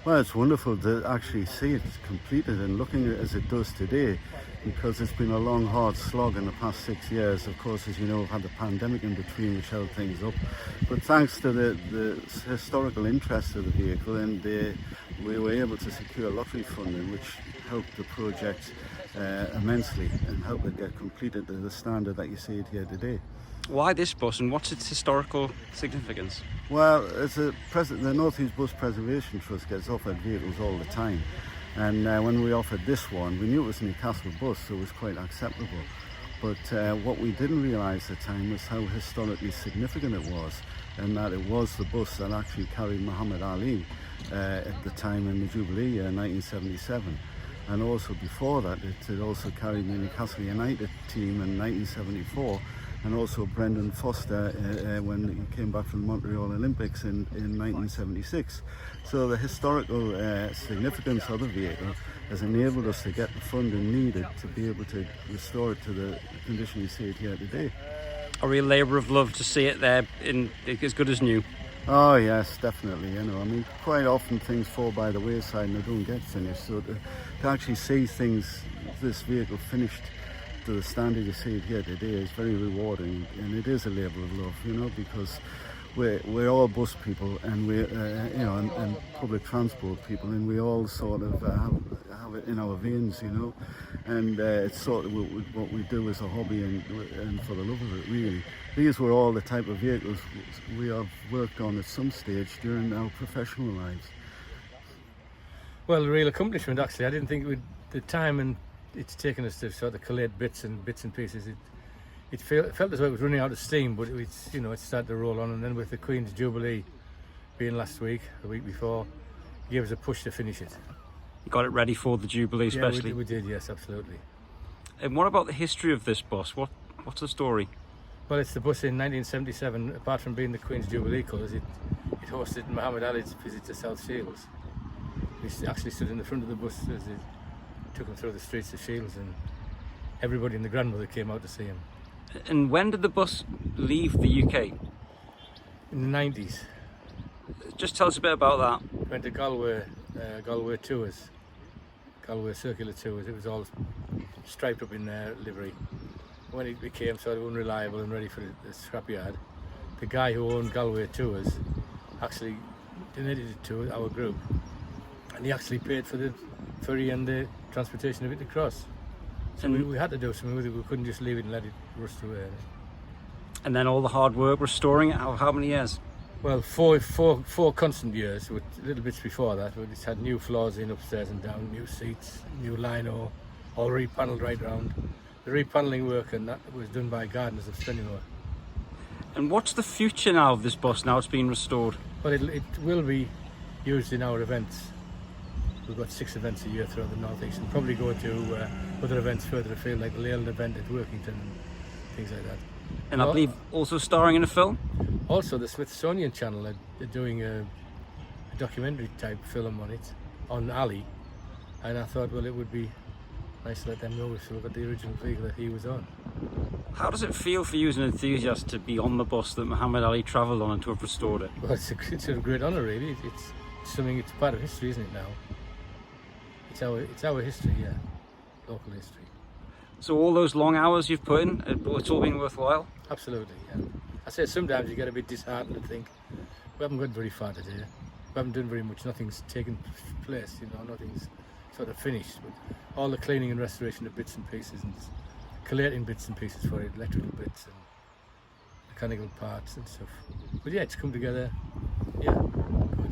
Well, it's wonderful to actually see it completed and looking at it as it does today, because it's been a long, hard slog in the past 6 years. Of course, as you know, we've had the pandemic in between, which held things up. But thanks to the historical interest of the vehicle, and we were able to secure lottery funding, which helped the project immensely and helped it get completed to the standard that you see it here today. Why this bus, and what's its historical significance? Well, the North East Bus Preservation Trust gets offered vehicles all the time, and when we offered this one, we knew it was a Newcastle bus, so it was quite acceptable. But what we didn't realise at the time was how historically significant it was, and that it was the bus that actually carried Muhammad Ali at the time in the Jubilee year, 1977. And also before that, it had also carried the Newcastle United team in 1974, and also Brendan Foster when he came back from the Montreal Olympics in 1976. So the historical significance of the vehicle has enabled us to get the funding needed to be able to restore it to the condition you see it here today. A real labour of love to see it there in as good as new. Oh yes, definitely. You know, I mean, quite often things fall by the wayside and they don't get finished. So to actually see this vehicle finished to the standard you see it here today is very rewarding, and it is a labour of love, you know, because we're all bus people, and we're you know, and public transport people, and we all sort of have it in our veins, you know, and it's sort of what we do as a hobby and for the love of it, really. These were all the type of vehicles we have worked on at some stage during our professional lives. Well, a real accomplishment, actually. I didn't think the time and it's taken us to sort of collate bits and pieces. It felt as though it was running out of steam, but it started to roll on. And then with the Queen's Jubilee being last week, the week before, it gave us a push to finish it. You got it ready for the Jubilee, especially. Yeah, we did, yes, absolutely. And what about the history of this bus? What's the story? Well, it's the bus in 1977. Apart from being the Queen's Jubilee colours, it hosted Muhammad Ali's visit to South Shields. He actually stood in the front of the bus as it took him through the streets of Shields, and everybody and the grandmother came out to see him. And when did the bus leave the UK? In the 90s. Just tell us a bit about that. Went to Galway tours, Galway circular tours. It was all striped up in their livery. When it became sort of unreliable and ready for the scrapyard, the guy who owned Galway Tours actually donated it to our group, and he actually paid for the ferry and the transportation of it across. So we had to do something with it. We couldn't just leave it and let it rust away. And then all the hard work restoring it, how many years? Well, four constant years, with little bits before that. It's had new floors in upstairs and down, new seats, new lino, all repanelled right round. The repanelling work and that was done by gardeners of Strenimore. And what's the future now of this bus, now it's been restored? Well, it will be used in our events. We've got 6 events a year throughout the North East, and probably go to other events further afield, like the Leyland event at Workington and things like that. And I believe also starring in a film? Also, the Smithsonian Channel are doing a documentary type film on it, on Ali, and I thought, well, it would be nice to let them know we've still got the original vehicle that he was on. How does it feel for you as an enthusiast to be on the bus that Muhammad Ali travelled on and to have restored it? Well, it's a great honour, really. It's something, it's part of history, isn't it now? It's our history, yeah, local history. So all those long hours you've put in, it's all been worthwhile? Absolutely, yeah. I say sometimes you get a bit disheartened and think, we haven't gone very far today. We haven't done very much, nothing's taken place, you know, nothing's sort of finished. But all the cleaning and restoration of bits and pieces and collating bits and pieces for it, electrical bits and mechanical parts and stuff. But yeah, it's come together, yeah, good.